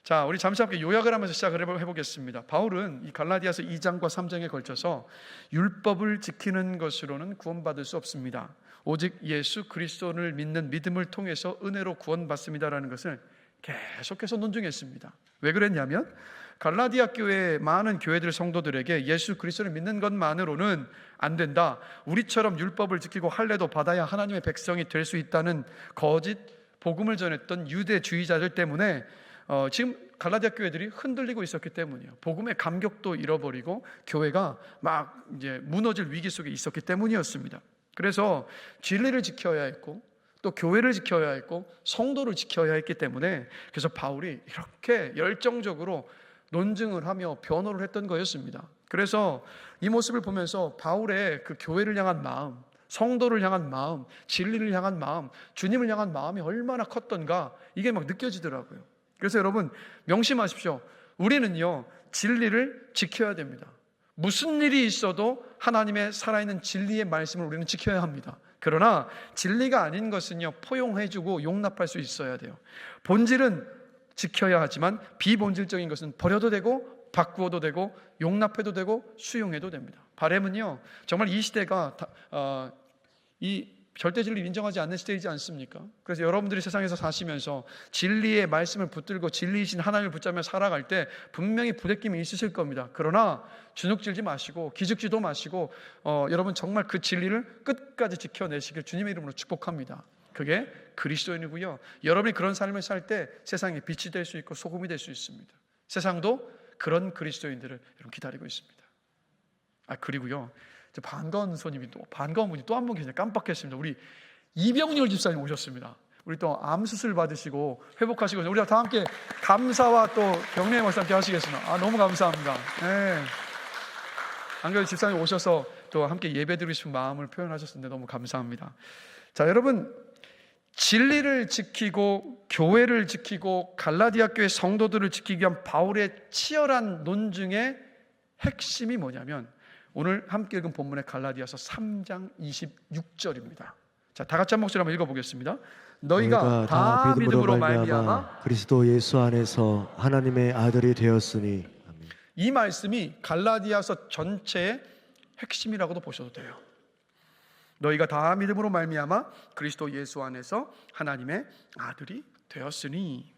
자, 우리 잠시 함께 요약을 하면서 시작을 해보겠습니다. 바울은 이 갈라디아서 2장과 3장에 걸쳐서 율법을 지키는 것으로는 구원받을 수 없습니다. 오직 예수 그리스도를 믿는 믿음을 통해서 은혜로 구원받습니다라는 것을 계속해서 논증했습니다. 왜 그랬냐면 갈라디아 교회의 많은 교회들 성도들에게 예수 그리스도를 믿는 것만으로는 안 된다, 우리처럼 율법을 지키고 할례도 받아야 하나님의 백성이 될 수 있다는 거짓 복음을 전했던 유대주의자들 때문에 지금 갈라디아 교회들이 흔들리고 있었기 때문이에요. 복음의 감격도 잃어버리고 교회가 막 이제 무너질 위기 속에 있었기 때문이었습니다. 그래서 진리를 지켜야 했고 또 교회를 지켜야 했고 성도를 지켜야 했기 때문에, 그래서 바울이 이렇게 열정적으로 논증을 하며 변호를 했던 거였습니다. 그래서 이 모습을 보면서 바울의 그 교회를 향한 마음, 성도를 향한 마음, 진리를 향한 마음, 주님을 향한 마음이 얼마나 컸던가, 이게 막 느껴지더라고요. 그래서 여러분 명심하십시오. 우리는요 진리를 지켜야 됩니다. 무슨 일이 있어도 하나님의 살아있는 진리의 말씀을 우리는 지켜야 합니다. 그러나 진리가 아닌 것은요 포용해주고 용납할 수 있어야 돼요. 본질은 지켜야 하지만 비본질적인 것은 버려도 되고 바꾸어도 되고 용납해도 되고 수용해도 됩니다. 바람은요 정말 이 시대가 이 절대 진리를 인정하지 않는 시대이지 않습니까? 그래서 여러분들이 세상에서 사시면서 진리의 말씀을 붙들고 진리이신 하나님을 붙잡며 살아갈 때 분명히 부대낌이 있으실 겁니다. 그러나 주눅들지 마시고 기죽지도 마시고 여러분 정말 그 진리를 끝까지 지켜내시길 주님의 이름으로 축복합니다. 그게 그리스도인이고요, 여러분이 그런 삶을 살 때 세상에 빛이 될 수 있고 소금이 될 수 있습니다. 세상도 그런 그리스도인들을 여러분 기다리고 있습니다. 그리고요 반가운 분이 또 한 분 계세요. 깜빡했습니다. 우리 이병렬 집사님 오셨습니다. 우리 또 암 수술 받으시고 회복하시고 우리가 다 함께 감사와 또 경례의 말씀 함께 하시겠습니다. 너무 감사합니다. 네. 안 그래도 집사님 오셔서 또 함께 예배드리고 싶은 마음을 표현하셨는데 너무 감사합니다. 자, 여러분 진리를 지키고 교회를 지키고 갈라디아 교회 성도들을 지키기 위한 바울의 치열한 논증의 핵심이 뭐냐면 오늘 함께 읽은 본문의 갈라디아서 3장 26절입니다. 자, 다 같이 한 목소리 한번 읽어보겠습니다. 너희가 다 믿음으로 말미암아 그리스도 예수 안에서 하나님의 아들이 되었으니. 아멘. 이 말씀이 갈라디아서 전체의 핵심이라고도 보셔도 돼요. 너희가 다 믿음으로 말미암아 그리스도 예수 안에서 하나님의 아들이 되었으니.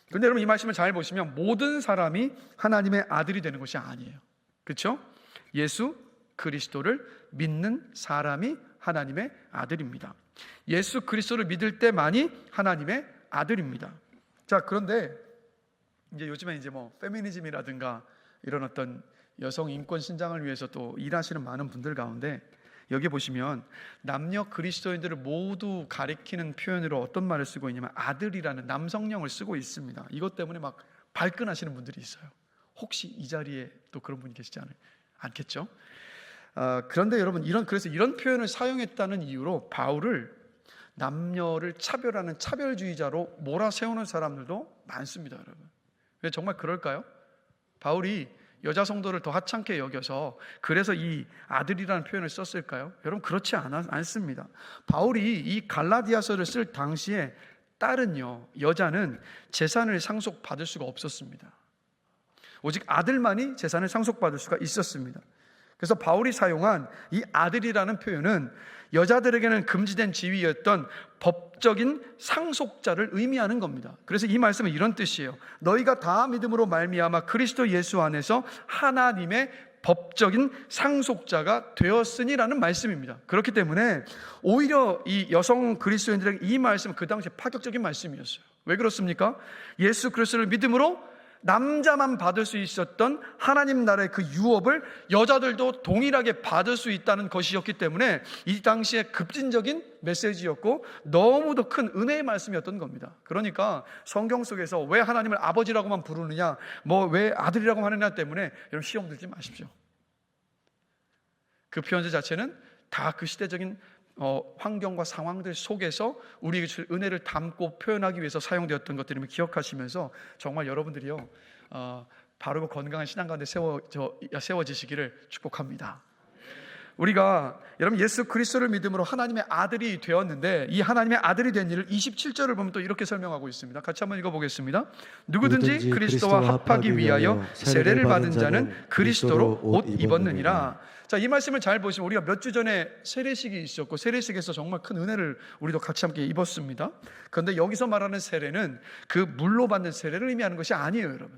그런데 여러분 이 말씀을 잘 보시면 모든 사람이 하나님의 아들이 되는 것이 아니에요. 그렇죠? 예수 그리스도를 믿는 사람이 하나님의 아들입니다. 예수 그리스도를 믿을 때만이 하나님의 아들입니다. 자, 그런데 이제 요즘에 이제 페미니즘이라든가 이런 어떤 여성 인권 신장을 위해서 또 일하시는 많은 분들 가운데 여기 보시면 남녀 그리스도인들을 모두 가리키는 표현으로 어떤 말을 쓰고 있냐면 아들이라는 남성령을 쓰고 있습니다. 이것 때문에 막 발끈하시는 분들이 있어요. 혹시 이 자리에 또 그런 분이 계시지 않겠죠? 그런데 여러분 그래서 이런 표현을 사용했다는 이유로 바울을 남녀를 차별하는 차별주의자로 몰아세우는 사람들도 많습니다. 여러분 왜 정말 그럴까요? 바울이 여자 성도를 더 하찮게 여겨서 그래서 이 아들이라는 표현을 썼을까요? 여러분 그렇지 않습니다. 바울이 이 갈라디아서를 쓸 당시에 딸은요, 여자는 재산을 상속받을 수가 없었습니다. 오직 아들만이 재산을 상속받을 수가 있었습니다. 그래서 바울이 사용한 이 아들이라는 표현은 여자들에게는 금지된 지위였던 법적인 상속자를 의미하는 겁니다. 그래서 이 말씀은 이런 뜻이에요. 너희가 다 믿음으로 말미암아 그리스도 예수 안에서 하나님의 법적인 상속자가 되었으니라는 말씀입니다. 그렇기 때문에 오히려 이 여성 그리스도인들에게 이 말씀은 그 당시에 파격적인 말씀이었어요. 왜 그렇습니까? 예수 그리스도를 믿음으로 남자만 받을 수 있었던 하나님 나라의 그 유업을 여자들도 동일하게 받을 수 있다는 것이었기 때문에 이 당시에 급진적인 메시지였고 너무도 큰 은혜의 말씀이었던 겁니다. 그러니까 성경 속에서 왜 하나님을 아버지라고만 부르느냐, 왜 아들이라고 하느냐 때문에 여러분 시험 들지 마십시오. 그 표현자 자체는 다 그 시대적인 환경과 상황들 속에서 우리에게 줄 은혜를 담고 표현하기 위해서 사용되었던 것들임을 기억하시면서 정말 여러분들이요 바르고 건강한 신앙 가운데 세워지시기를 축복합니다. 우리가 여러분 예수 그리스도를 믿음으로 하나님의 아들이 되었는데 이 하나님의 아들이 된 일을 27절을 보면 또 이렇게 설명하고 있습니다. 같이 한번 읽어보겠습니다. 누구든지 그리스도와 합하기 위하여 세례를 받은 자는 그리스도로 옷 입었느니라. 자, 이 말씀을 잘 보시면 우리가 몇 주 전에 세례식이 있었고 세례식에서 정말 큰 은혜를 우리도 같이 함께 입었습니다. 그런데 여기서 말하는 세례는 그 물로 받는 세례를 의미하는 것이 아니에요, 여러분.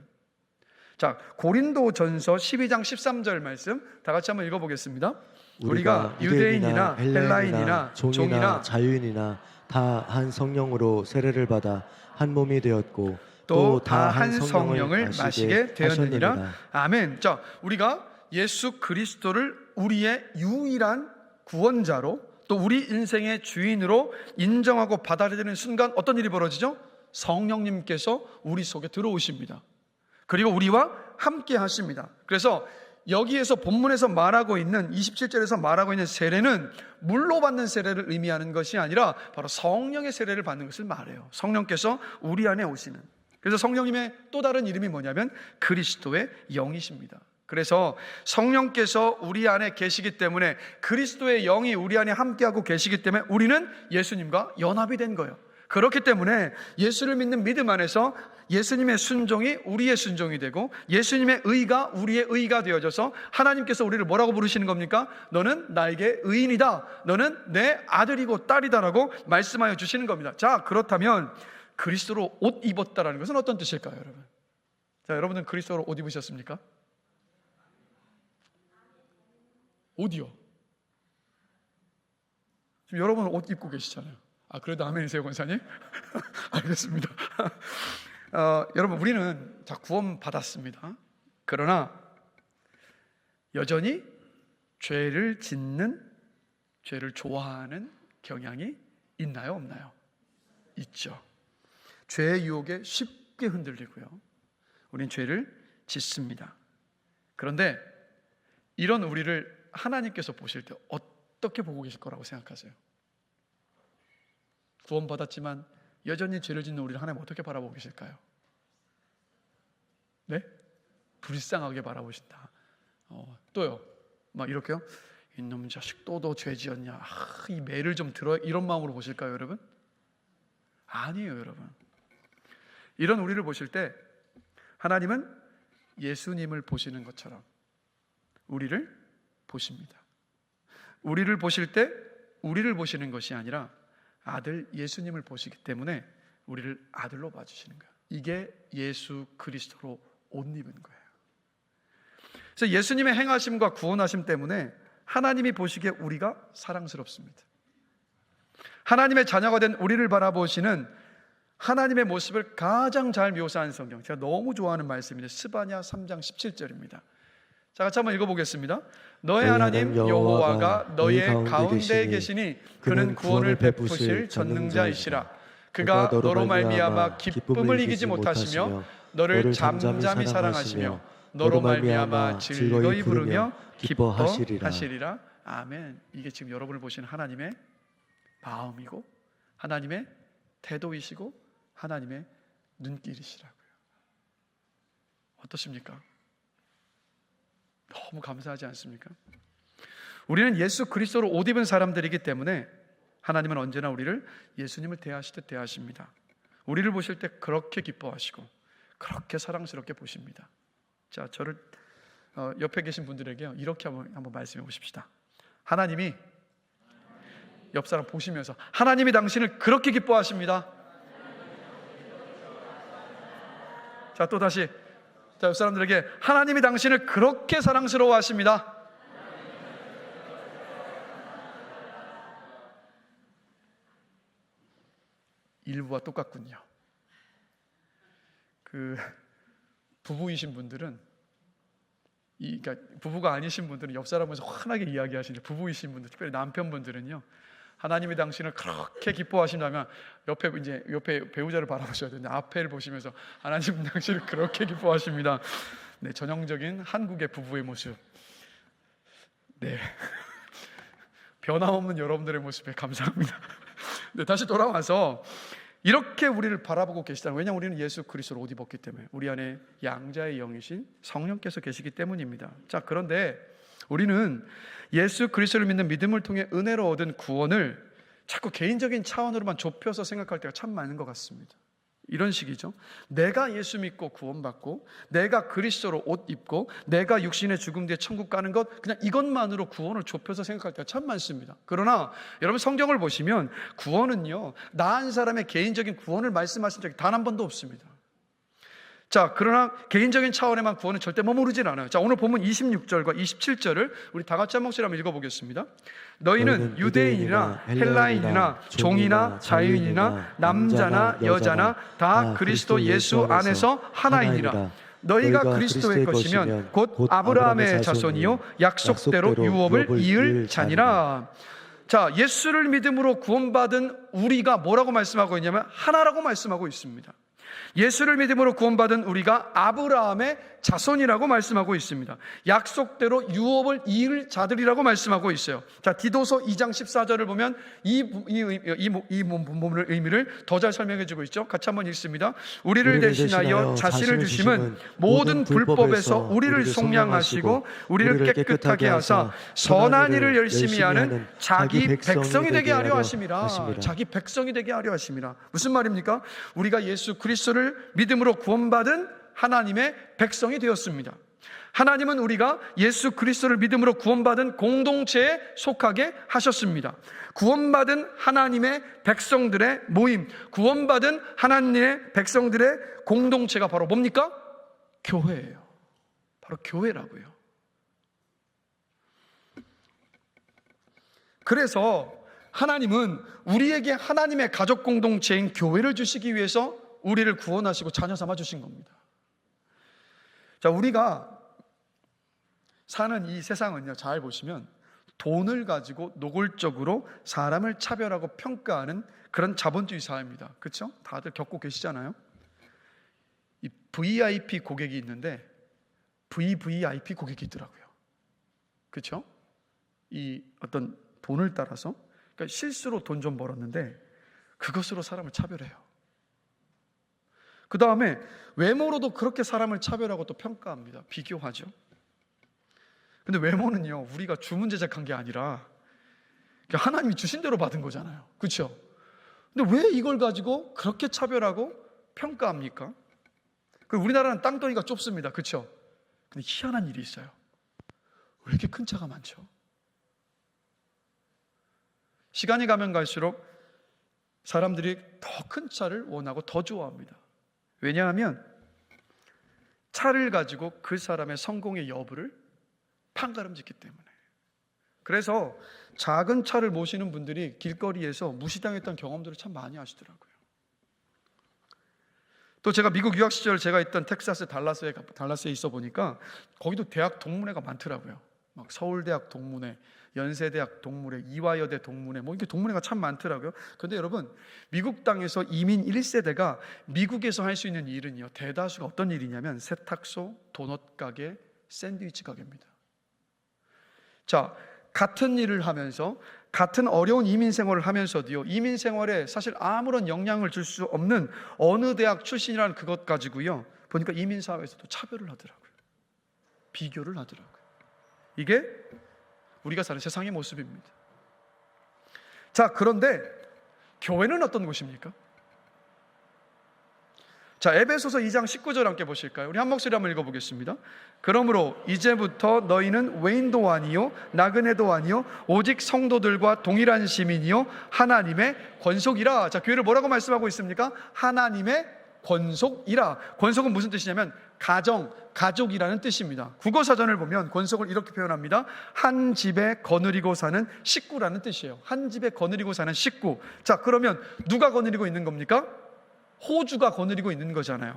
자, 고린도전서 12장 13절 말씀 다 같이 한번 읽어보겠습니다. 우리가 유대인이나 헬라인이나 종이나 자유인이나 다 한 성령으로 세례를 받아 한 몸이 되었고 또 다 한 성령을 마시게 되었느니라. 아멘. 자, 우리가 예수 그리스도를 우리의 유일한 구원자로 또 우리 인생의 주인으로 인정하고 받아들이는 순간 어떤 일이 벌어지죠? 성령님께서 우리 속에 들어오십니다. 그리고 우리와 함께 하십니다. 그래서 여기에서 본문에서 말하고 있는 27절에서 말하고 있는 세례는 물로 받는 세례를 의미하는 것이 아니라 바로 성령의 세례를 받는 것을 말해요. 성령께서 우리 안에 오시는. 그래서 성령님의 또 다른 이름이 뭐냐면 그리스도의 영이십니다. 그래서 성령께서 우리 안에 계시기 때문에 그리스도의 영이 우리 안에 함께하고 계시기 때문에 우리는 예수님과 연합이 된 거예요. 그렇기 때문에 예수를 믿는 믿음 안에서 예수님의 순종이 우리의 순종이 되고 예수님의 의가 우리의 의가 되어져서 하나님께서 우리를 뭐라고 부르시는 겁니까? 너는 나에게 의인이다. 너는 내 아들이고 딸이다라고 말씀하여 주시는 겁니다. 자, 그렇다면 그리스도로 옷 입었다라는 것은 어떤 뜻일까요, 여러분? 자, 여러분은 그리스도로 옷 입으셨습니까? 옷이요. 지금 여러분은 옷 입고 계시잖아요. 아, 그래도 아멘이세요, 권사님? 알겠습니다. 여러분, 우리는 다 구원 받았습니다. 그러나 여전히 죄를 짓는, 죄를 좋아하는 경향이 있나요, 없나요? 있죠. 죄의 유혹에 쉽게 흔들리고요. 우린 죄를 짓습니다. 그런데 이런 우리를 하나님께서 보실 때 어떻게 보고 계실 거라고 생각하세요? 구원받았지만 여전히 죄를 짓는 우리를 하나님 어떻게 바라보고 계실까요? 네? 불쌍하게 바라보신다. 또요? 막 이렇게요? 이놈 자식 또 너 죄 지었냐? 이 매를 좀 들어. 이런 마음으로 보실까요, 여러분? 아니에요, 여러분. 이런 우리를 보실 때 하나님은 예수님을 보시는 것처럼 우리를 보십니다. 우리를 보실 때 우리를 보시는 것이 아니라 아들 예수님을 보시기 때문에 우리를 아들로 봐주시는 거예요. 이게 예수 그리스도로 옷 입은 거예요. 그래서 예수님의 행하심과 구원하심 때문에 하나님이 보시기에 우리가 사랑스럽습니다. 하나님의 자녀가 된 우리를 바라보시는 하나님의 모습을 가장 잘 묘사한 성경, 제가 너무 좋아하는 말씀인데 스바냐 3장 17절입니다. 자, 같이 한번 읽어보겠습니다. 너의 하나님 여호와가 너의 가운데 계시니 그는 구원을 베푸실 전능자이시라. 그가 너로 말미암아 기쁨을 이기지 못하시며 너를 잠잠히 사랑하시며 너로 말미암아 즐거이 부르며 기뻐하시리라. 아멘. 이게 지금 여러분을 보시는 하나님의 마음이고 하나님의 태도이시고 하나님의 눈길이시라고요. 어떠십니까? 너무 감사하지 않습니까? 우리는 예수 그리스도로 옷 입은 사람들이기 때문에 하나님은 언제나 우리를 예수님을 대하시듯 대하십니다. 우리를 보실 때 그렇게 기뻐하시고 그렇게 사랑스럽게 보십니다. 자, 저를 옆에 계신 분들에게 이렇게 한번 말씀해 보십시다. 하나님이 옆 사람 보시면서 하나님이 당신을 그렇게 기뻐하십니다. 자, 또 다시 옆 사람들에게 하나님이 당신을 그렇게 사랑스러워 하십니다. 일부와 똑같군요. 부부이신 분들은 그러니까 부부가 아니신 분들은 옆 사람에서 환하게 이야기하시는데 부부이신 분들, 특별히 남편분들은요, 하나님이 당신을 그렇게 기뻐하신다면 옆에 배우자를 바라보셔야 되는데 앞에를 보시면서 하나님 당신을 그렇게 기뻐하십니다. 네, 전형적인 한국의 부부의 모습. 네, 변함없는 여러분들의 모습에 감사합니다. 네, 다시 돌아와서 이렇게 우리를 바라보고 계시다는, 왜냐하면 우리는 예수 그리스도를 옷 입었기 때문에 우리 안에 양자의 영이신 성령께서 계시기 때문입니다. 자, 그런데 우리는 예수 그리스도를 믿는 믿음을 통해 은혜로 얻은 구원을 자꾸 개인적인 차원으로만 좁혀서 생각할 때가 참 많은 것 같습니다. 이런 식이죠. 내가 예수 믿고 구원받고, 내가 그리스도로 옷 입고, 내가 육신의 죽음 뒤에 천국 가는 것, 그냥 이것만으로 구원을 좁혀서 생각할 때가 참 많습니다. 그러나 여러분, 성경을 보시면 구원은요, 나 한 사람의 개인적인 구원을 말씀하신 적이 단 한 번도 없습니다. 자, 그러나 개인적인 차원에만 구원은 절대 머무르진 않아요. 자, 오늘 본문 26절과 27절을 우리 다 같이 한 목소리 한번 읽어보겠습니다. 너희는 유대인이나 헬라인이나 종이나 자유인이나 남자나 여자나 다 그리스도 예수 안에서 하나이니라. 너희가 그리스도의 것이면 곧 아브라함의 자손이요 약속대로 유업을 이을 자니라. 자, 예수를 믿음으로 구원받은 우리가 뭐라고 말씀하고 있냐면 하나라고 말씀하고 있습니다. 예수를 믿음으로 구원받은 우리가 아브라함의 자손이라고 말씀하고 있습니다. 약속대로 유업을 이을 자들이라고 말씀하고 있어요. 자, 디도서 2장 14절을 보면 이 본문의 의미를 더 잘 설명해 주고 있죠. 같이 한번 읽습니다. 우리를 대신하여 자신을 주심은 모든 불법에서 우리를 속량하시고 우리를 깨끗하게 하사 선한 일을 열심히 하는 자기 백성이 되게 하려 하심이라. 자기 백성이 되게 하려 하심이라. 무슨 말입니까? 우리가 예수 그리스도를 믿음으로 구원받은 하나님의 백성이 되었습니다. 하나님은 우리가 예수 그리스도를 믿음으로 구원받은 공동체에 속하게 하셨습니다. 구원받은 하나님의 백성들의 모임, 구원받은 하나님의 백성들의 공동체가 바로 뭡니까? 교회예요. 바로 교회라고요. 그래서 하나님은 우리에게 하나님의 가족 공동체인 교회를 주시기 위해서 우리를 구원하시고 자녀 삼아 주신 겁니다. 자, 우리가 사는 이 세상은요, 잘 보시면 돈을 가지고 노골적으로 사람을 차별하고 평가하는 그런 자본주의 사회입니다. 그렇죠? 다들 겪고 계시잖아요. 이 VIP 고객이 있는데 VVIP 고객이 있더라고요. 그렇죠? 이 어떤 돈을 따라서, 그러니까 실수로 돈 좀 벌었는데 그것으로 사람을 차별해요. 그 다음에 외모로도 그렇게 사람을 차별하고 또 평가합니다. 비교하죠. 근데 외모는요, 우리가 주문 제작한 게 아니라 하나님이 주신 대로 받은 거잖아요. 그렇죠? 근데 왜 이걸 가지고 그렇게 차별하고 평가합니까? 우리나라는 땅덩이가 좁습니다. 그렇죠? 근데 희한한 일이 있어요. 왜 이렇게 큰 차가 많죠? 시간이 가면 갈수록 사람들이 더 큰 차를 원하고 더 좋아합니다. 왜냐하면 차를 가지고 그 사람의 성공의 여부를 판가름짓기 때문에. 그래서 작은 차를 모시는 분들이 길거리에서 무시당했던 경험들을 참 많이 하시더라고요. 또 제가 미국 유학 시절 제가 있던 텍사스 달라스에 있어 보니까 거기도 대학 동문회가 많더라고요. 막 서울대학 동문회, 연세대학 동문회, 이화여대 동문회, 이렇게 동문회가 참 많더라고요. 그런데 여러분, 미국 땅에서 이민 1세대가 미국에서 할 수 있는 일은요, 대다수가 어떤 일이냐면 세탁소, 도넛 가게, 샌드위치 가게입니다. 자, 같은 일을 하면서 같은 어려운 이민 생활을 하면서도요, 이민 생활에 사실 아무런 영향을 줄 수 없는 어느 대학 출신이라는 그것 가지고요, 보니까 이민 사회에서도 차별을 하더라고요. 비교를 하더라고요. 이게 우리가 사는 세상의 모습입니다. 자, 그런데 교회는 어떤 곳입니까? 자, 에베소서 2장 19절 함께 보실까요? 우리 한 목소리 한번 읽어보겠습니다. 그러므로 이제부터 너희는 외인도 아니요 나그네도 아니요 오직 성도들과 동일한 시민이요 하나님의 권속이라. 자, 교회를 뭐라고 말씀하고 있습니까? 하나님의 권속이라. 권속은 무슨 뜻이냐면 가족이라는 뜻입니다. 국어사전을 보면 권속을 이렇게 표현합니다. 한 집에 거느리고 사는 식구라는 뜻이에요. 한 집에 거느리고 사는 식구. 자, 그러면 누가 거느리고 있는 겁니까? 호주가 거느리고 있는 거잖아요.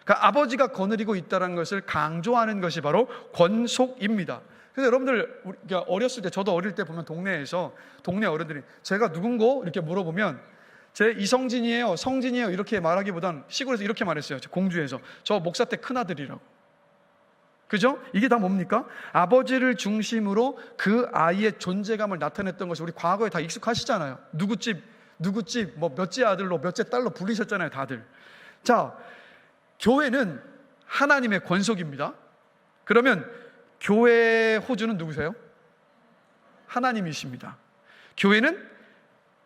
그러니까 아버지가 거느리고 있다는 것을 강조하는 것이 바로 권속입니다. 그래서 여러분들, 우리가 어렸을 때, 저도 어릴 때 보면 동네 어른들이 제가 누군고 이렇게 물어보면 제 이성진이에요, 성진이에요 이렇게 말하기보단 시골에서 이렇게 말했어요. 공주에서 저 목사 때 큰아들이라고. 그죠? 이게 다 뭡니까? 아버지를 중심으로 그 아이의 존재감을 나타냈던 것이 우리 과거에 다 익숙하시잖아요. 누구집 몇째 아들로 몇째 딸로 불리셨잖아요, 다들. 자, 교회는 하나님의 권속입니다. 그러면 교회의 호주는 누구세요? 하나님이십니다. 교회는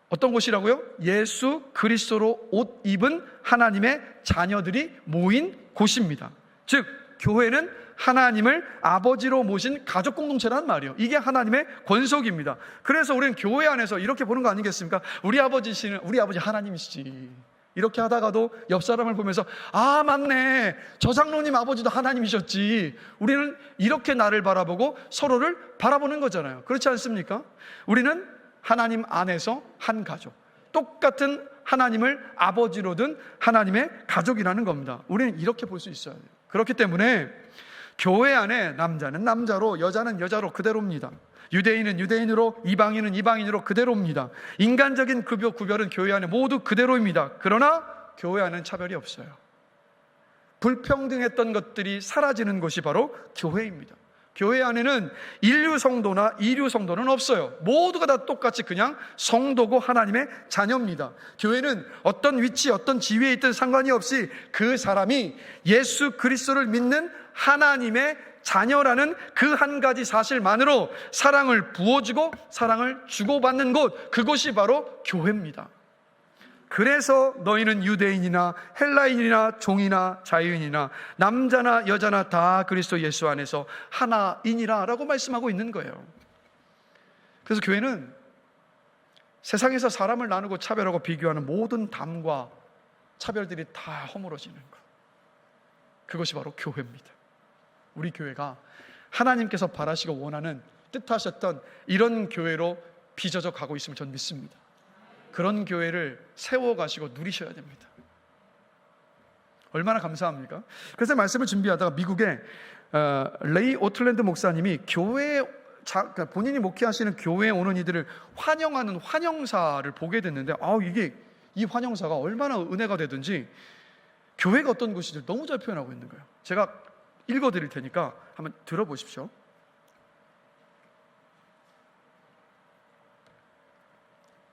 어떤 곳이라고요? 예수 그리스도로 옷 입은 하나님의 자녀들이 모인 곳입니다. 즉 교회는 하나님을 아버지로 모신 가족 공동체라는 말이에요. 이게 하나님의 권속입니다. 그래서 우리는 교회 안에서 이렇게 보는 거 아니겠습니까? 우리 아버지 하나님이시지. 이렇게 하다가도 옆 사람을 보면서 아 맞네, 저 장로님 아버지도 하나님이셨지. 우리는 이렇게 나를 바라보고 서로를 바라보는 거잖아요. 그렇지 않습니까? 우리는 하나님 안에서 한 가족, 똑같은 하나님을 아버지로 둔 하나님의 가족이라는 겁니다. 우리는 이렇게 볼 수 있어야 돼요. 그렇기 때문에 교회 안에 남자는 남자로, 여자는 여자로 그대로입니다. 유대인은 유대인으로, 이방인은 이방인으로 그대로입니다. 인간적인 구별은 교회 안에 모두 그대로입니다. 그러나 교회 안에는 차별이 없어요. 불평등했던 것들이 사라지는 곳이 바로 교회입니다. 교회 안에는 인류 성도나 이류 성도는 없어요. 모두가 다 똑같이 그냥 성도고 하나님의 자녀입니다. 교회는 어떤 위치, 어떤 지위에 있든 상관이 없이 그 사람이 예수 그리스도를 믿는 하나님의 자녀라는 그 한 가지 사실만으로 사랑을 부어주고 사랑을 주고받는 곳, 그곳이 바로 교회입니다. 그래서 너희는 유대인이나 헬라인이나 종이나 자유인이나 남자나 여자나 다 그리스도 예수 안에서 하나이니라 라고 말씀하고 있는 거예요. 그래서 교회는 세상에서 사람을 나누고 차별하고 비교하는 모든 담과 차별들이 다 허물어지는 것, 그것이 바로 교회입니다. 우리 교회가 하나님께서 바라시고 원하는, 뜻하셨던 이런 교회로 빚어져 가고 있음을 전 믿습니다. 그런 교회를 세워가시고 누리셔야 됩니다. 얼마나 감사합니까? 그래서 말씀을 준비하다가 미국의 레이 오틀랜드 목사님이 본인이 목회하시는 교회에 오는 이들을 환영하는 환영사를 보게 됐는데, 이 환영사가 얼마나 은혜가 되든지 교회가 어떤 곳인지 너무 잘 표현하고 있는 거예요. 제가 읽어드릴 테니까 한번 들어보십시오.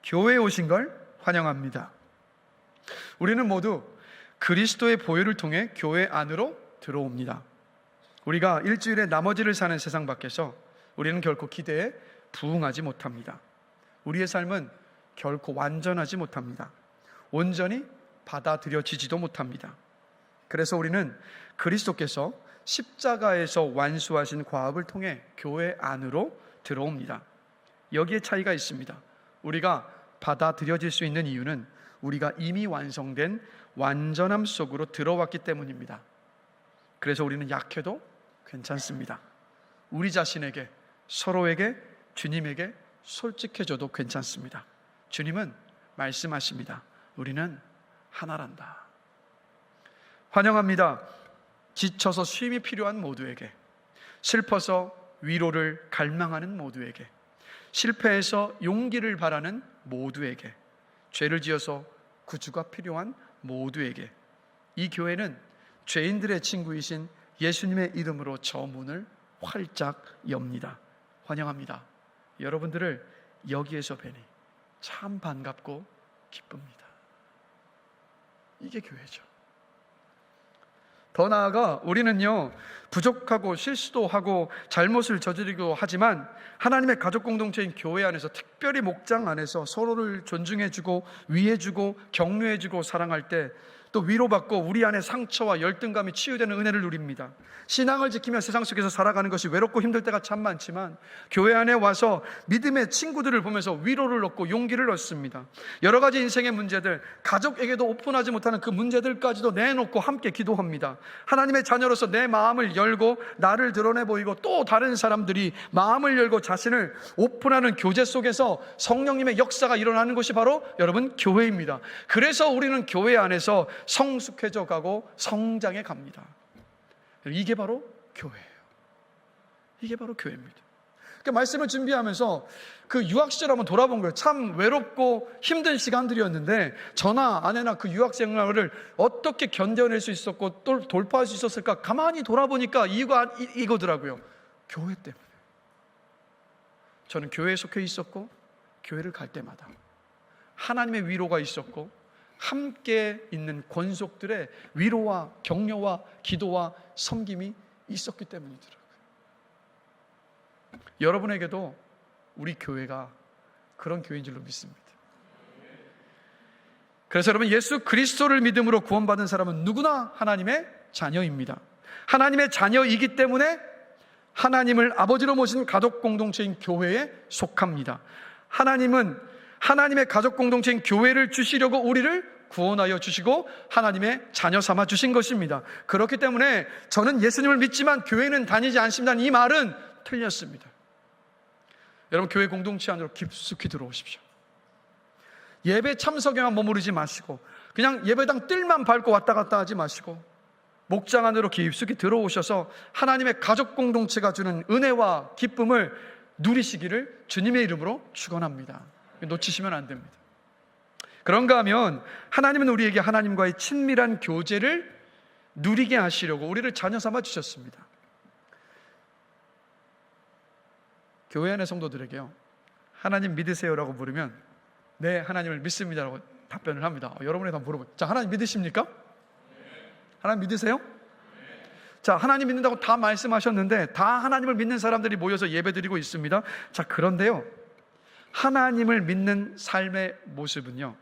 교회에 오신 걸 환영합니다. 우리는 모두 그리스도의 보혈을 통해 교회 안으로 들어옵니다. 우리가 일주일에 나머지를 사는 세상 밖에서 우리는 결코 기대에 부응하지 못합니다. 우리의 삶은 결코 완전하지 못합니다. 온전히 받아들여지지도 못합니다. 그래서 우리는 그리스도께서 십자가에서 완수하신 과업을 통해 교회 안으로 들어옵니다. 여기에 차이가 있습니다. 우리가 받아들여질 수 있는 이유는 우리가 이미 완성된 완전함 속으로 들어왔기 때문입니다. 그래서 우리는 약해도 괜찮습니다. 우리 자신에게, 서로에게, 주님에게 솔직해져도 괜찮습니다. 주님은 말씀하십니다. 우리는 하나란다. 환영합니다. 지쳐서 쉼이 필요한 모두에게, 슬퍼서 위로를 갈망하는 모두에게, 실패해서 용기를 바라는 모두에게, 죄를 지어서 구주가 필요한 모두에게, 이 교회는 죄인들의 친구이신 예수님의 이름으로 저 문을 활짝 엽니다. 환영합니다. 여러분들을 여기에서 뵈니 참 반갑고 기쁩니다. 이게 교회죠. 더 나아가 우리는요, 부족하고 실수도 하고 잘못을 저지르기도 하지만 하나님의 가족 공동체인 교회 안에서, 특별히 목장 안에서 서로를 존중해주고 위해주고 격려해주고 사랑할 때 또 위로받고 우리 안에 상처와 열등감이 치유되는 은혜를 누립니다. 신앙을 지키며 세상 속에서 살아가는 것이 외롭고 힘들 때가 참 많지만 교회 안에 와서 믿음의 친구들을 보면서 위로를 얻고 용기를 얻습니다. 여러 가지 인생의 문제들, 가족에게도 오픈하지 못하는 그 문제들까지도 내놓고 함께 기도합니다. 하나님의 자녀로서 내 마음을 열고 나를 드러내 보이고 또 다른 사람들이 마음을 열고 자신을 오픈하는 교제 속에서 성령님의 역사가 일어나는 것이 바로 여러분 교회입니다. 그래서 우리는 교회 안에서 성숙해져 가고 성장해 갑니다. 이게 바로 교회예요. 이게 바로 교회입니다. 그러니까 말씀을 준비하면서 그 유학 시절 한번 돌아본 거예요. 참 외롭고 힘든 시간들이었는데 저나 아내나 그 유학 생활을 어떻게 견뎌낼 수 있었고 또 돌파할 수 있었을까 가만히 돌아보니까 이유가 이거더라고요. 교회 때문에. 저는 교회에 속해 있었고 교회를 갈 때마다 하나님의 위로가 있었고 함께 있는 권속들의 위로와 격려와 기도와 섬김이 있었기 때문이더라고요. 여러분에게도 우리 교회가 그런 교회인 줄로 믿습니다. 그래서 여러분, 예수 그리스도를 믿음으로 구원받은 사람은 누구나 하나님의 자녀입니다. 하나님의 자녀이기 때문에 하나님을 아버지로 모신 가족 공동체인 교회에 속합니다. 하나님은 하나님의 가족 공동체인 교회를 주시려고 우리를 구원하여 주시고 하나님의 자녀 삼아 주신 것입니다. 그렇기 때문에 저는 예수님을 믿지만 교회는 다니지 않습니다는 이 말은 틀렸습니다. 여러분, 교회 공동체 안으로 깊숙이 들어오십시오. 예배 참석에만 머무르지 마시고 그냥 예배당 뜰만 밟고 왔다 갔다 하지 마시고 목장 안으로 깊숙이 들어오셔서 하나님의 가족 공동체가 주는 은혜와 기쁨을 누리시기를 주님의 이름으로 축원합니다. 놓치시면 안 됩니다. 그런가 하면 하나님은 우리에게 하나님과의 친밀한 교제를 누리게 하시려고 우리를 자녀 삼아 주셨습니다. 교회 안의 성도들에게요, 하나님 믿으세요라고 물으면 네, 하나님을 믿습니다라고 답변을 합니다. 여러분에게 한번 물어보죠. 자, 하나님 믿으십니까? 하나님 믿으세요? 자, 하나님 믿는다고 다 말씀하셨는데 다 하나님을 믿는 사람들이 모여서 예배드리고 있습니다. 자, 그런데요, 하나님을 믿는 삶의 모습은요,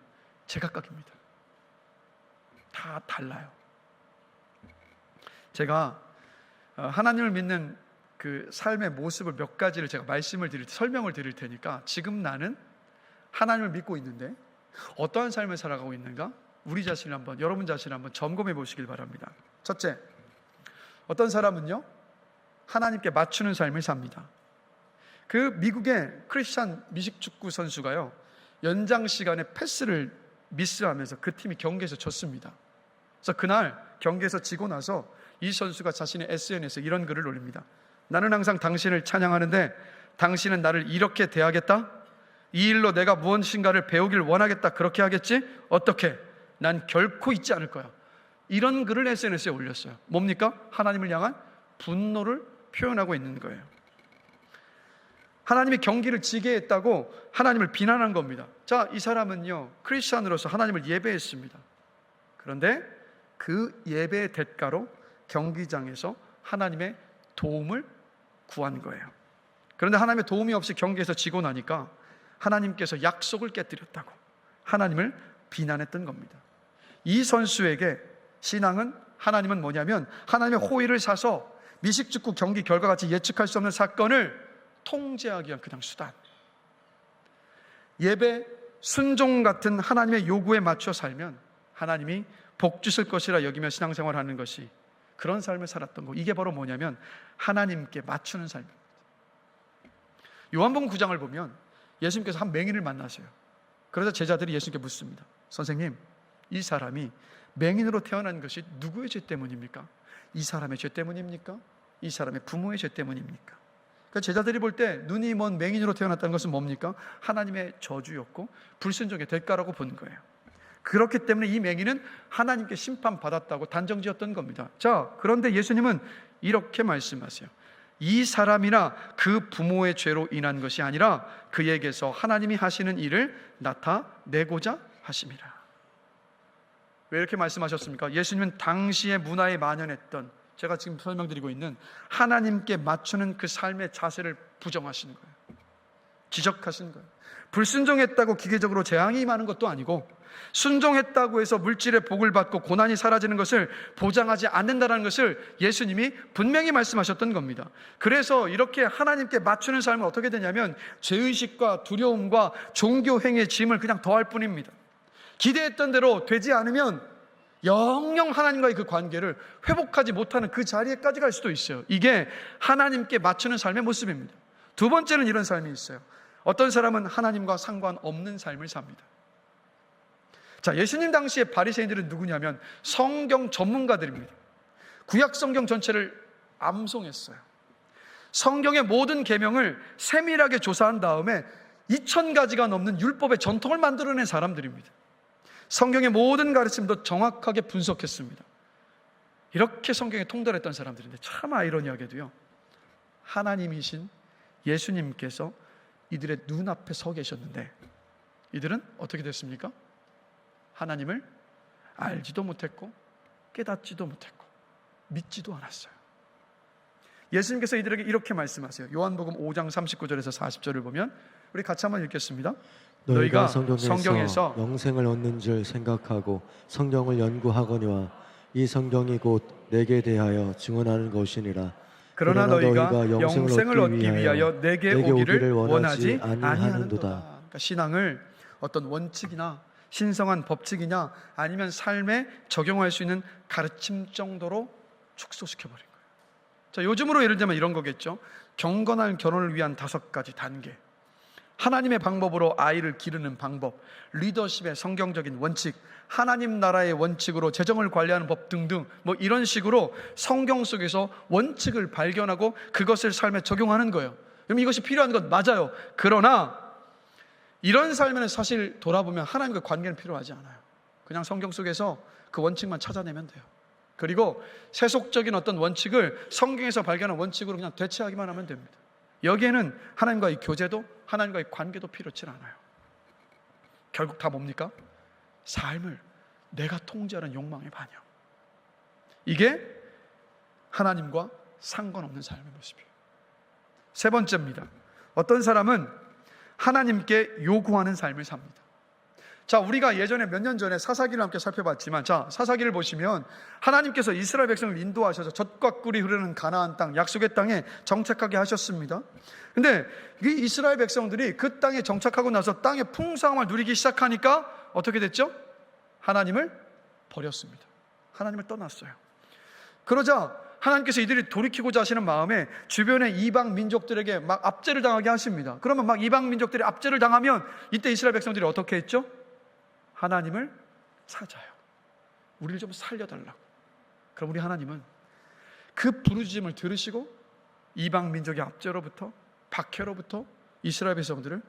제각각입니다. 다 달라요. 제가 하나님을 믿는 그 삶의 모습을 몇 가지를 제가 설명을 드릴 테니까 지금 나는 하나님을 믿고 있는데 어떠한 삶을 살아가고 있는가? 여러분 자신을 한번 점검해 보시길 바랍니다. 첫째, 어떤 사람은요, 하나님께 맞추는 삶을 삽니다. 그 미국의 크리스찬 미식축구 선수가요, 연장 시간에 패스를 미스하면서 그 팀이 경기에서 졌습니다. 그래서 그날 경기에서 지고 나서 이 선수가 자신의 SNS에 이런 글을 올립니다. 나는 항상 당신을 찬양하는데 당신은 나를 이렇게 대하겠다? 이 일로 내가 무엇인가를 배우길 원하겠다, 그렇게 하겠지? 어떻게? 난 결코 잊지 않을 거야. 이런 글을 SNS에 올렸어요. 뭡니까? 하나님을 향한 분노를 표현하고 있는 거예요. 하나님이 경기를 지게 했다고 하나님을 비난한 겁니다. 자, 이 사람은요, 크리스찬으로서 하나님을 예배했습니다. 그런데 그 예배의 대가로 경기장에서 하나님의 도움을 구한 거예요. 그런데 하나님의 도움이 없이 경기에서 지고 나니까 하나님께서 약속을 깨뜨렸다고 하나님을 비난했던 겁니다. 이 선수에게 신앙은, 하나님은 뭐냐면 하나님의 호의를 사서 미식축구 경기 결과같이 예측할 수 없는 사건을 통제하기 위한 그냥 수단, 예배 순종 같은 하나님의 요구에 맞춰 살면 하나님이 복 주실 것이라 여기며 신앙생활하는 것이, 그런 삶을 살았던 거, 이게 바로 뭐냐면 하나님께 맞추는 삶입니다. 요한복음 9장을 보면 예수님께서 한 맹인을 만나세요. 그래서 제자들이 예수님께 묻습니다. 선생님, 이 사람이 맹인으로 태어난 것이 누구의 죄 때문입니까? 이 사람의 죄 때문입니까? 이 사람의 부모의 죄 때문입니까? 그러니까 제자들이 볼 때 눈이 먼 맹인으로 태어났다는 것은 뭡니까? 하나님의 저주였고 불순종의 대가라고 본 거예요. 그렇기 때문에 이 맹인은 하나님께 심판받았다고 단정지었던 겁니다. 자, 그런데 예수님은 이렇게 말씀하세요. 이 사람이나 그 부모의 죄로 인한 것이 아니라 그에게서 하나님이 하시는 일을 나타내고자 하심이라. 왜 이렇게 말씀하셨습니까? 예수님은 당시의 문화에 만연했던, 제가 지금 설명드리고 있는 하나님께 맞추는 그 삶의 자세를 부정하시는 거예요. 지적하시는 거예요. 불순종했다고 기계적으로 재앙이 임하는 것도 아니고, 순종했다고 해서 물질의 복을 받고 고난이 사라지는 것을 보장하지 않는다는 것을 예수님이 분명히 말씀하셨던 겁니다. 그래서 이렇게 하나님께 맞추는 삶은 어떻게 되냐면 죄의식과 두려움과 종교 행위의 짐을 그냥 더할 뿐입니다. 기대했던 대로 되지 않으면 영영 하나님과의 그 관계를 회복하지 못하는 그 자리에까지 갈 수도 있어요. 이게 하나님께 맞추는 삶의 모습입니다. 두 번째는 이런 삶이 있어요. 어떤 사람은 하나님과 상관없는 삶을 삽니다. 자, 예수님 당시에 바리새인들은 누구냐면 성경 전문가들입니다. 구약 성경 전체를 암송했어요. 성경의 모든 계명을 세밀하게 조사한 다음에 2000가지가 넘는 율법의 전통을 만들어낸 사람들입니다. 성경의 모든 가르침도 정확하게 분석했습니다. 이렇게 성경에 통달했던 사람들인데 참 아이러니하게도요, 하나님이신 예수님께서 이들의 눈앞에 서 계셨는데 이들은 어떻게 됐습니까? 하나님을 알지도 못했고 깨닫지도 못했고 믿지도 않았어요. 예수님께서 이들에게 이렇게 말씀하세요. 요한복음 5장 39절에서 40절을 보면 우리 같이 한번 읽겠습니다. 너희가 성경에서 성경에서 영생을 얻는 줄 생각하고 성경을 연구하거니와 이 성경이 곧 내게 대하여 증언하는 것이니라. 그러나 너희가 영생을 얻기 위하여 내게 오기를 원하지 아니하는도다. 그러니까 신앙을 어떤 원칙이나 신성한 법칙이냐 아니면 삶에 적용할 수 있는 가르침 정도로 축소시켜버린 거예요. 자, 요즘으로 예를 들면 이런 거겠죠. 경건한 결혼을 위한 5가지 단계, 하나님의 방법으로 아이를 기르는 방법, 리더십의 성경적인 원칙, 하나님 나라의 원칙으로 재정을 관리하는 법 등등, 뭐 이런 식으로 성경 속에서 원칙을 발견하고 그것을 삶에 적용하는 거예요. 그럼 이것이 필요한 건 맞아요. 그러나 이런 삶에는 사실 돌아보면 하나님과 관계는 필요하지 않아요. 그냥 성경 속에서 그 원칙만 찾아내면 돼요. 그리고 세속적인 어떤 원칙을 성경에서 발견한 원칙으로 그냥 대체하기만 하면 됩니다. 여기에는 하나님과의 교제도 하나님과의 관계도 필요치 않아요. 결국 다 뭡니까? 삶을 내가 통제하는 욕망의 반영. 이게 하나님과 상관없는 삶의 모습이에요. 세 번째입니다. 어떤 사람은 하나님께 요구하는 삶을 삽니다. 자, 우리가 예전에 몇 년 전에 사사기를 함께 살펴봤지만, 자, 사사기를 보시면 하나님께서 이스라엘 백성을 인도하셔서 젖과 꿀이 흐르는 가나안 땅, 약속의 땅에 정착하게 하셨습니다. 근데 이 이스라엘 백성들이 그 땅에 정착하고 나서 땅의 풍성함을 누리기 시작하니까 어떻게 됐죠? 하나님을 버렸습니다. 하나님을 떠났어요. 그러자 하나님께서 이들이 돌이키고자 하시는 마음에 주변의 이방 민족들에게 막 압제를 당하게 하십니다. 그러면 막 이방 민족들이 압제를 당하면 이때 이스라엘 백성들이 어떻게 했죠? 하나님을 찾아요. 우리를 좀 살려달라고. 그럼 우리 하나님은 그 부르짖음을 들으시고 이방 민족의 압제로부터, 박해로부터 이스라엘 백성들을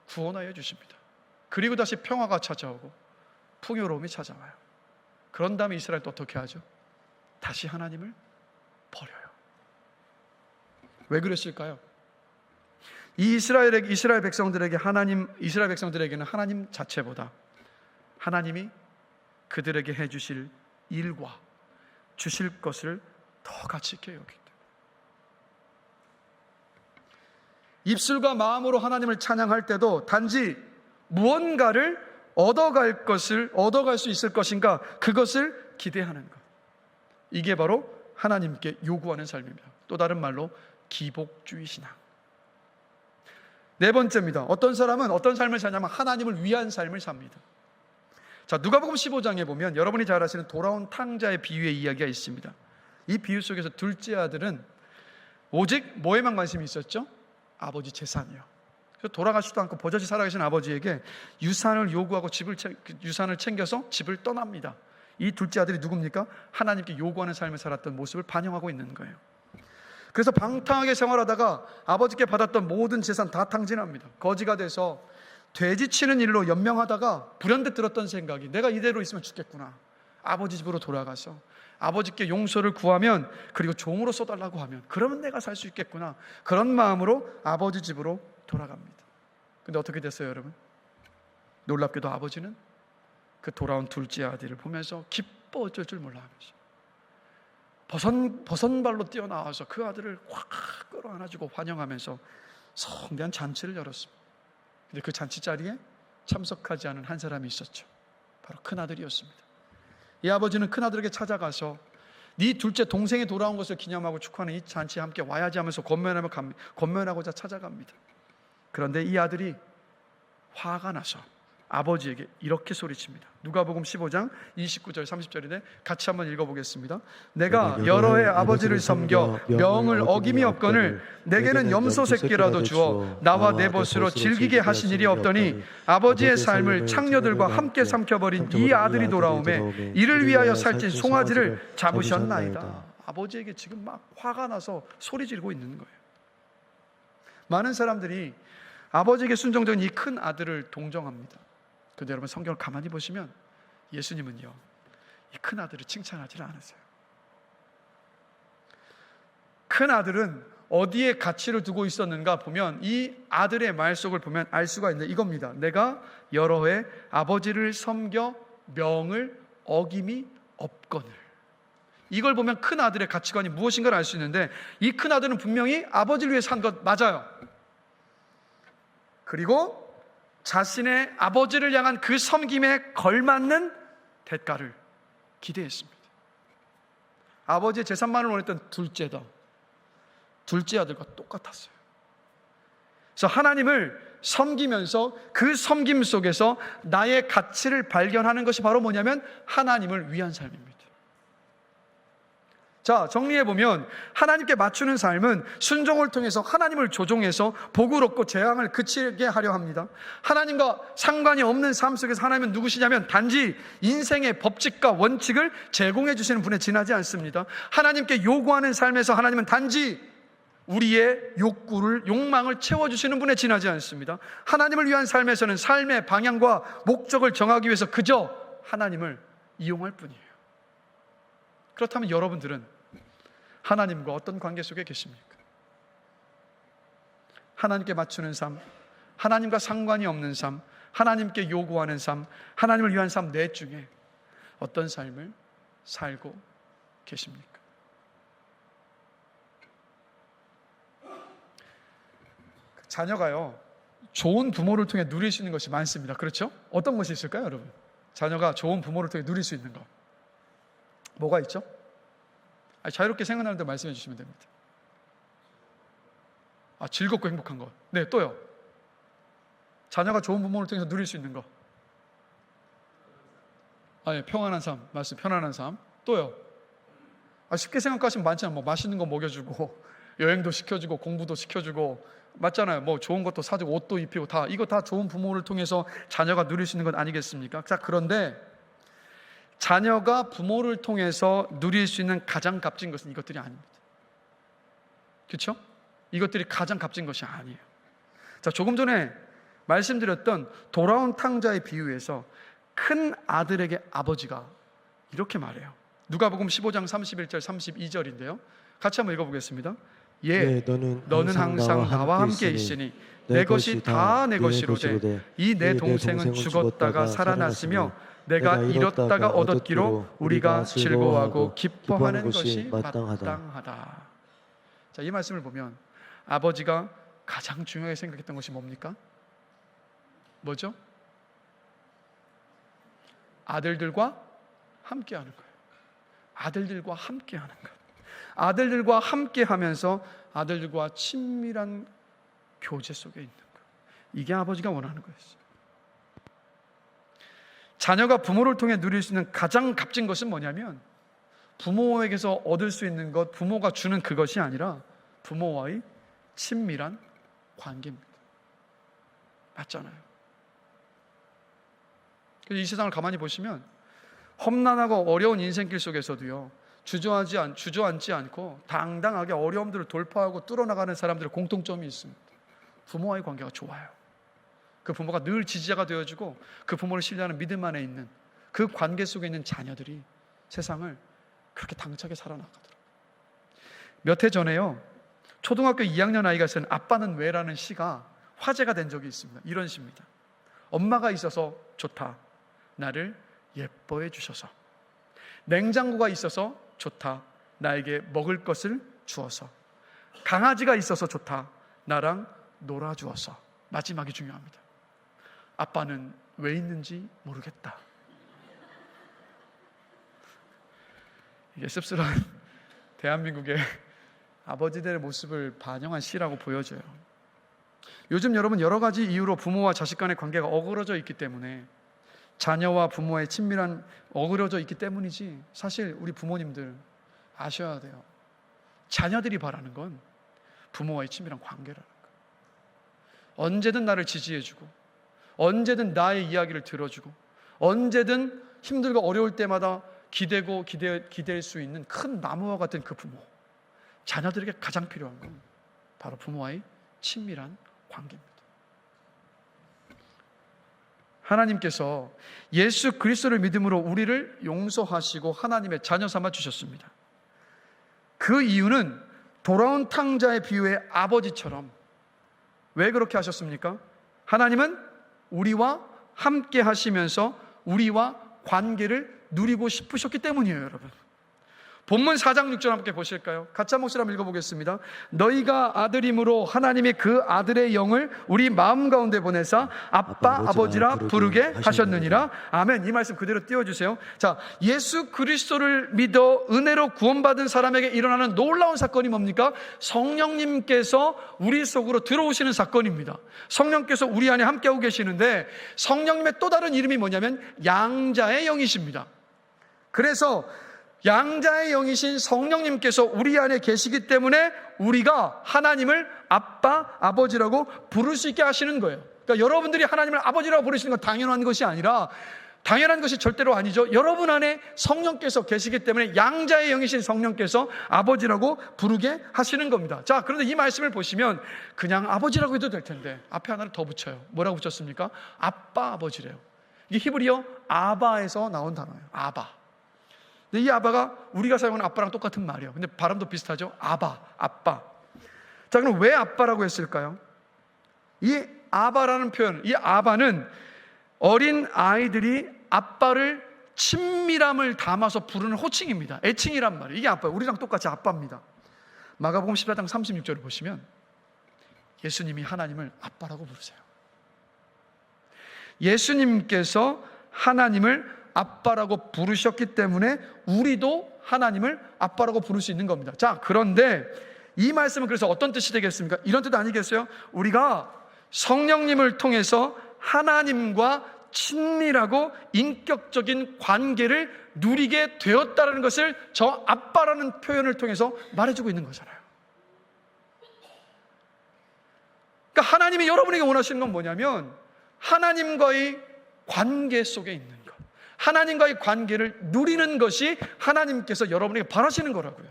구원하여 주십니다. 그리고 다시 평화가 찾아오고 풍요로움이 찾아와요. 그런 다음에 이스라엘도 어떻게 하죠? 다시 하나님을 버려요. 왜 그랬을까요? 이 이스라엘 백성들에게 이스라엘 백성들에게는 하나님 자체보다 하나님이 그들에게 해주실 일과 주실 것을 더 가치 있게 여기기 때문에 입술과 마음으로 하나님을 찬양할 때도 단지 무언가를 얻어갈 수 있을 것인가, 그것을 기대하는 것, 이게 바로 하나님께 요구하는 삶입니다. 또 다른 말로 기복주의 신앙. 네 번째입니다. 어떤 사람은 어떤 삶을 사냐면 하나님을 위한 삶을 삽니다. 자, 누가복음 15장에 보면 여러분이 잘 아시는 돌아온 탕자의 비유의 이야기가 있습니다. 이 비유 속에서 둘째 아들은 오직 뭐에만 관심이 있었죠? 아버지 재산이요. 그래서 돌아가시도 않고 버젓이 살아계신 아버지에게 유산을 요구하고 유산을 챙겨서 집을 떠납니다. 이 둘째 아들이 누굽니까? 하나님께 요구하는 삶을 살았던 모습을 반영하고 있는 거예요. 그래서 방탕하게 생활하다가 아버지께 받았던 모든 재산 다 탕진합니다. 거지가 돼서 돼지 치는 일로 연명하다가 불현듯 들었던 생각이, 내가 이대로 있으면 죽겠구나. 아버지 집으로 돌아가서 아버지께 용서를 구하면, 그리고 종으로 써달라고 하면, 그러면 내가 살 수 있겠구나. 그런 마음으로 아버지 집으로 돌아갑니다. 근데 어떻게 됐어요, 여러분? 놀랍게도 아버지는 그 돌아온 둘째 아들을 보면서 기뻐 어쩔 줄 몰라 하면서 버선발로 뛰어나와서 그 아들을 확 끌어안아주고 환영하면서 성대한 잔치를 열었습니다. 근데 그 잔치 자리에 참석하지 않은 한 사람이 있었죠. 바로 큰아들이었습니다. 이 아버지는 큰아들에게 찾아가서 네 둘째 동생이 돌아온 것을 기념하고 축하하는 이 잔치에 함께 와야지 하면서 권면하고자 찾아갑니다. 그런데 이 아들이 화가 나서 아버지에게 이렇게 소리칩니다. 누가복음 15장 29절 30절인데 같이 한번 읽어보겠습니다. 내가 여러 해 아버지를 섬겨 명을 어김이 없거늘 내게는 염소 새끼라도 주어 나와 내 벗으로 즐기게 하신 일이 없더니 아버지의 삶을 창녀들과 함께 삼켜버린 이 아들이 돌아오매 이를 위하여 살찐 송아지를 잡으셨나이다. 아버지에게 지금 막 화가 나서 소리 지르고 있는 거예요. 많은 사람들이 아버지에게 순종적인 이 큰 아들을 동정합니다. 그런데 여러분, 성경을 가만히 보시면 예수님은요, 이 큰 아들을 칭찬하지 않으세요. 큰 아들은 어디에 가치를 두고 있었는가 보면 이 아들의 말 속을 보면 알 수가 있는데 이겁니다. 내가 여러 해 아버지를 섬겨 명을 어김이 없거늘. 이걸 보면 큰 아들의 가치관이 무엇인가를 알 수 있는데, 이 큰 아들은 분명히 아버지를 위해 산 것 맞아요. 그리고 자신의 아버지를 향한 그 섬김에 걸맞는 대가를 기대했습니다. 아버지의 재산만을 원했던 둘째 아들과 똑같았어요. 그래서 하나님을 섬기면서 그 섬김 속에서 나의 가치를 발견하는 것이 바로 뭐냐면 하나님을 위한 삶입니다. 자, 정리해보면 하나님께 맞추는 삶은 순종을 통해서 하나님을 조종해서 복을 얻고 재앙을 그치게 하려 합니다. 하나님과 상관이 없는 삶 속에서 하나님은 누구시냐면 단지 인생의 법칙과 원칙을 제공해 주시는 분에 지나지 않습니다. 하나님께 요구하는 삶에서 하나님은 단지 우리의 욕망을 채워주시는 분에 지나지 않습니다. 하나님을 위한 삶에서는 삶의 방향과 목적을 정하기 위해서 그저 하나님을 이용할 뿐이에요. 그렇다면 여러분들은 하나님과 어떤 관계 속에 계십니까? 하나님께 맞추는 삶, 하나님과 상관이 없는 삶, 하나님께 요구하는 삶, 하나님을 위한 삶 넷 중에 어떤 삶을 살고 계십니까? 자녀가요, 좋은 부모를 통해 누릴 수 있는 것이 많습니다. 그렇죠? 어떤 것이 있을까요, 여러분? 자녀가 좋은 부모를 통해 누릴 수 있는 것 뭐가 있죠? 자유롭게 생각나는 데 말씀해 주시면 됩니다. 즐겁고 행복한 것. 네, 또요. 자녀가 좋은 부모를 통해서 누릴 수 있는 것. 평안한 삶. 말씀, 편안한 삶. 또요. 쉽게 생각하시면 많잖아요. 뭐 맛있는 거 먹여주고 여행도 시켜주고 공부도 시켜주고 맞잖아요. 뭐 좋은 것도 사주고 옷도 입히고 이거 다 좋은 부모를 통해서 자녀가 누릴 수 있는 것 아니겠습니까? 자, 그런데 자녀가 부모를 통해서 누릴 수 있는 가장 값진 것은 이것들이 아닙니다. 그렇죠? 이것들이 가장 값진 것이 아니에요. 자, 조금 전에 말씀드렸던 돌아온 탕자의 비유에서 큰 아들에게 아버지가 이렇게 말해요. 누가복음 15장 31절 32절인데요. 같이 한번 읽어보겠습니다. 너는 항상 나와 함께 있으니 내 것이 다 내 것이로되 이 내 동생은 죽었다가 살아났으며 내가 잃었다가 얻었기로 우리가 즐거워하고 기뻐하는 것이 마땅하다. 자, 이 말씀을 보면 아버지가 가장 중요하게 생각했던 것이 뭡니까? 뭐죠? 아들들과 함께하는 거예요. 아들들과 함께하는 것. 아들들과 함께하면서 아들들과 친밀한 교제 속에 있는 것. 이게 아버지가 원하는 거였어요. 자녀가 부모를 통해 누릴 수 있는 가장 값진 것은 뭐냐면 부모에게서 얻을 수 있는 것, 부모가 주는 그것이 아니라 부모와의 친밀한 관계입니다. 맞잖아요. 그래서 이 세상을 가만히 보시면 험난하고 어려운 인생길 속에서도요, 주저앉지 않고 당당하게 어려움들을 돌파하고 뚫어나가는 사람들의 공통점이 있습니다. 부모와의 관계가 좋아요. 그 부모가 늘 지지자가 되어주고 그 부모를 신뢰하는 믿음 안에 있는 그 관계 속에 있는 자녀들이 세상을 그렇게 당차게 살아나가더라고요. 몇 해 전에요, 초등학교 2학년 아이가 쓴 아빠는 왜라는 시가 화제가 된 적이 있습니다. 이런 시입니다. 엄마가 있어서 좋다. 나를 예뻐해 주셔서. 냉장고가 있어서 좋다. 나에게 먹을 것을 주어서. 강아지가 있어서 좋다. 나랑 놀아주어서. 마지막이 중요합니다. 아빠는 왜 있는지 모르겠다. 이게 씁쓸한 대한민국의 아버지들의 모습을 반영한 시라고 보여져요. 요즘 여러분 여러 가지 이유로 부모와 자식 간의 관계가 어그러져 있기 때문에, 자녀와 부모의 친밀한 어그러져 있기 때문이지, 사실 우리 부모님들 아셔야 돼요. 자녀들이 바라는 건 부모와의 친밀한 관계라는 거예요. 언제든 나를 지지해주고, 언제든 나의 이야기를 들어주고, 언제든 힘들고 어려울 때마다 기댈 수 있는 큰 나무와 같은 그 부모. 자녀들에게 가장 필요한 건 바로 부모와의 친밀한 관계입니다. 하나님께서 예수 그리스도를 믿음으로 우리를 용서하시고 하나님의 자녀 삼아 주셨습니다. 그 이유는 돌아온 탕자의 비유의 아버지처럼, 왜 그렇게 하셨습니까? 하나님은 우리와 함께 하시면서 우리와 관계를 누리고 싶으셨기 때문이에요, 여러분. 본문 4장 6절 함께 보실까요? 같이 한 목소리 한번 읽어보겠습니다. 너희가 아들임으로 하나님이 그 아들의 영을 우리 마음 가운데 보내사 아빠 아버지라 부르게 하셨느니라. 아멘. 이 말씀 그대로 띄워주세요. 자, 예수 그리스도를 믿어 은혜로 구원받은 사람에게 일어나는 놀라운 사건이 뭡니까? 성령님께서 우리 속으로 들어오시는 사건입니다. 성령께서 우리 안에 함께하고 계시는데, 성령님의 또 다른 이름이 뭐냐면 양자의 영이십니다. 그래서 양자의 영이신 성령님께서 우리 안에 계시기 때문에 우리가 하나님을 아빠, 아버지라고 부를 수 있게 하시는 거예요. 그러니까 여러분들이 하나님을 아버지라고 부르시는 건 당연한 것이 아니라, 당연한 것이 절대로 아니죠. 여러분 안에 성령께서 계시기 때문에 양자의 영이신 성령께서 아버지라고 부르게 하시는 겁니다. 자, 그런데 이 말씀을 보시면 그냥 아버지라고 해도 될 텐데 앞에 하나를 더 붙여요. 뭐라고 붙였습니까? 아빠, 아버지래요. 이게 히브리어 아바에서 나온 단어예요. 아바. 이 아바가 우리가 사용하는 아빠랑 똑같은 말이에요. 근데 발음도 비슷하죠? 아바, 아빠. 자, 그럼 왜 아빠라고 했을까요? 이 아바라는 표현, 이 아바는 어린 아이들이 아빠를 친밀함을 담아서 부르는 호칭입니다. 애칭이란 말이에요. 이게 아빠예요. 우리랑 똑같이 아빠입니다. 마가복음 14장 36절을 보시면 예수님이 하나님을 아빠라고 부르세요. 예수님께서 하나님을 아빠라고 부르셨기 때문에 우리도 하나님을 아빠라고 부를 수 있는 겁니다. 자, 그런데 이 말씀은 그래서 어떤 뜻이 되겠습니까? 이런 뜻 아니겠어요? 우리가 성령님을 통해서 하나님과 친밀하고 인격적인 관계를 누리게 되었다는 것을 저 아빠라는 표현을 통해서 말해주고 있는 거잖아요. 그러니까 하나님이 여러분에게 원하시는 건 뭐냐면 하나님과의 관계 속에 있는 것, 하나님과의 관계를 누리는 것이 하나님께서 여러분에게 바라시는 거라고요.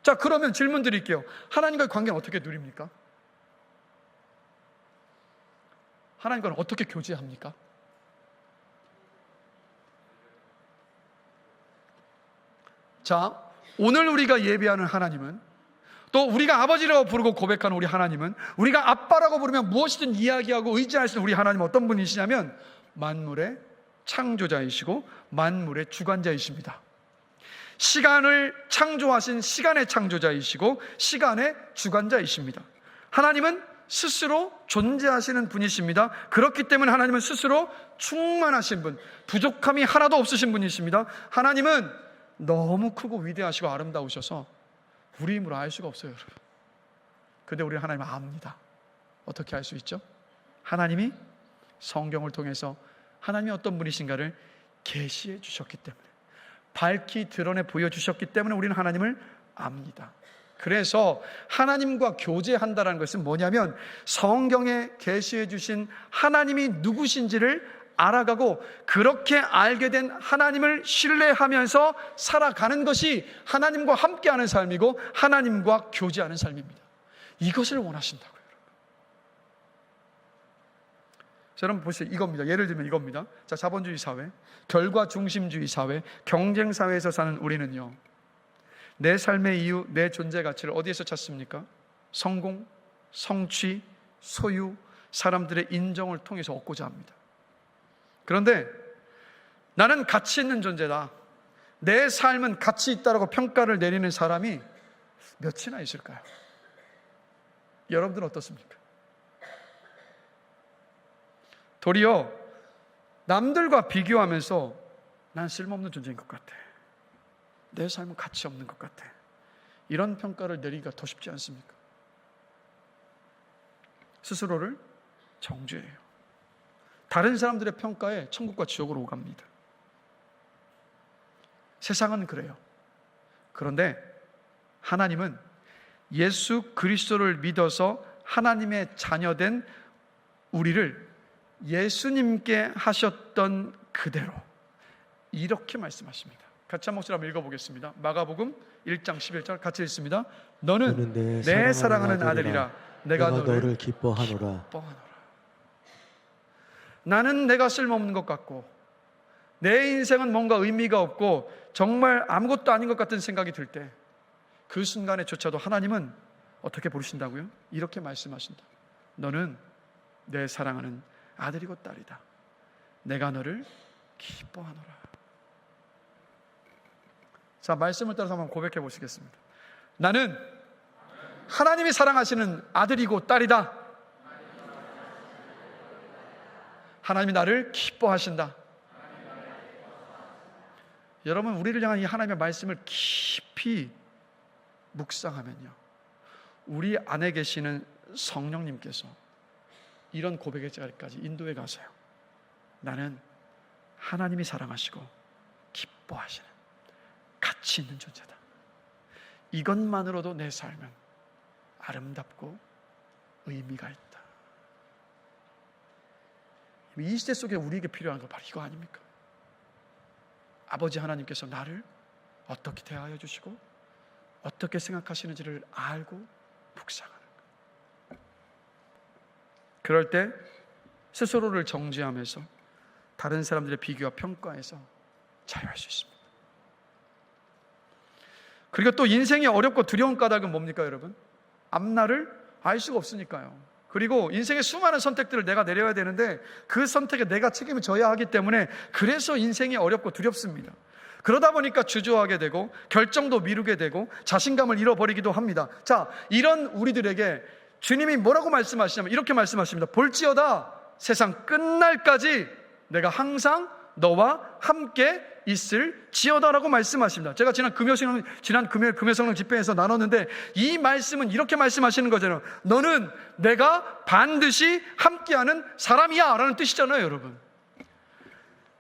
자, 그러면 질문 드릴게요. 하나님과의 관계는 어떻게 누립니까? 하나님과는 어떻게 교제합니까? 자, 오늘 우리가 예배하는 하나님은, 또 우리가 아버지라고 부르고 고백하는 우리 하나님은, 우리가 아빠라고 부르면 무엇이든 이야기하고 의지할 수 있는 우리 하나님은 어떤 분이시냐면 만물의 창조자이시고 만물의 주관자이십니다. 시간을 창조하신 시간의 창조자이시고 시간의 주관자이십니다. 하나님은 스스로 존재하시는 분이십니다. 그렇기 때문에 하나님은 스스로 충만하신 분, 부족함이 하나도 없으신 분이십니다. 하나님은 너무 크고 위대하시고 아름다우셔서 우리 힘으로 알 수가 없어요, 여러분. 근데 우리 하나님은 압니다. 어떻게 알 수 있죠? 하나님이 성경을 통해서 하나님이 어떤 분이신가를 계시해 주셨기 때문에, 밝히 드러내 보여주셨기 때문에 우리는 하나님을 압니다. 그래서 하나님과 교제한다는 것은 뭐냐면 성경에 계시해 주신 하나님이 누구신지를 알아가고 그렇게 알게 된 하나님을 신뢰하면서 살아가는 것이 하나님과 함께하는 삶이고 하나님과 교제하는 삶입니다. 이것을 원하신다고요. 자, 여러분 보세요. 이겁니다. 예를 들면 이겁니다. 자, 자본주의 사회, 결과 중심주의 사회, 경쟁 사회에서 사는 우리는요, 내 삶의 이유, 내 존재 가치를 어디에서 찾습니까? 성공, 성취, 소유, 사람들의 인정을 통해서 얻고자 합니다. 그런데 나는 가치 있는 존재다, 내 삶은 가치 있다라고 평가를 내리는 사람이 몇이나 있을까요? 여러분들은 어떻습니까? 도리어 남들과 비교하면서 난 쓸모없는 존재인 것 같아, 내 삶은 가치 없는 것 같아, 이런 평가를 내리기가 더 쉽지 않습니까? 스스로를 정죄해요. 다른 사람들의 평가에 천국과 지옥으로 오갑니다. 세상은 그래요. 그런데 하나님은 예수 그리스도를 믿어서 하나님의 자녀된 우리를 예수님께 하셨던 그대로 이렇게 말씀하십니다. 같이 한 목소리 한번 읽어보겠습니다. 마가복음 1장 11절 같이 읽습니다. 너는 내 사랑하는 아들이라 내가 너를 기뻐하노라. 나는 내가 쓸모없는 것 같고 내 인생은 뭔가 의미가 없고 정말 아무것도 아닌 것 같은 생각이 들 때, 그 순간에조차도 하나님은 어떻게 부르신다고요? 이렇게 말씀하신다. 너는 내 사랑하는 아들이고 딸이다. 내가 너를 기뻐하노라. 자, 말씀을 따라서 한번 고백해 보시겠습니다. 나는 하나님이 사랑하시는 아들이고 딸이다. 하나님이 나를 기뻐하신다. 여러분, 우리를 향한 이 하나님의 말씀을 깊이 묵상하면요, 우리 안에 계시는 성령님께서 이런 고백의 자리까지 인도해 가세요. 나는 하나님이 사랑하시고 기뻐하시는 가치 있는 존재다. 이것만으로도 내 삶은 아름답고 의미가 있다. 이 시대 속에 우리에게 필요한 거 바로 이거 아닙니까? 아버지 하나님께서 나를 어떻게 대하여 주시고 어떻게 생각하시는지를 알고 묵상하는 것. 그럴 때 스스로를 정지하면서 다른 사람들의 비교와 평가에서 자유할 수 있습니다. 그리고 또 인생이 어렵고 두려운 까닭은 뭡니까, 여러분? 앞날을 알 수가 없으니까요. 그리고 인생의 수많은 선택들을 내가 내려야 되는데 그 선택에 내가 책임을 져야 하기 때문에 그래서 인생이 어렵고 두렵습니다. 그러다 보니까 주저하게 되고 결정도 미루게 되고 자신감을 잃어버리기도 합니다. 자, 이런 우리들에게 주님이 뭐라고 말씀하시냐면 이렇게 말씀하십니다. 볼지어다 세상 끝날까지 내가 항상 너와 함께 있을지어다라고 말씀하십니다. 제가 지난 금요일 금요성령 집회에서 나눴는데 이 말씀은 이렇게 말씀하시는 거잖아요. 너는 내가 반드시 함께하는 사람이야 라는 뜻이잖아요.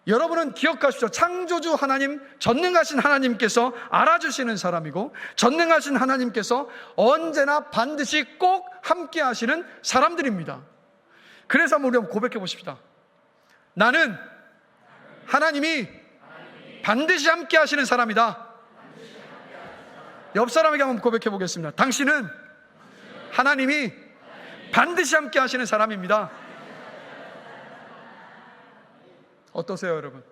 여러분은 기억하십시오. 창조주 하나님, 전능하신 하나님께서 알아주시는 사람이고 전능하신 하나님께서 언제나 반드시 꼭 함께하시는 사람들입니다. 그래서 한번 우리 고백해 보십시다. 나는 하나님이 반드시 함께 하시는 사람이다. 옆 사람에게 한번 고백해 보겠습니다. 당신은 하나님이 반드시 함께 하시는 사람입니다. 어떠세요, 여러분?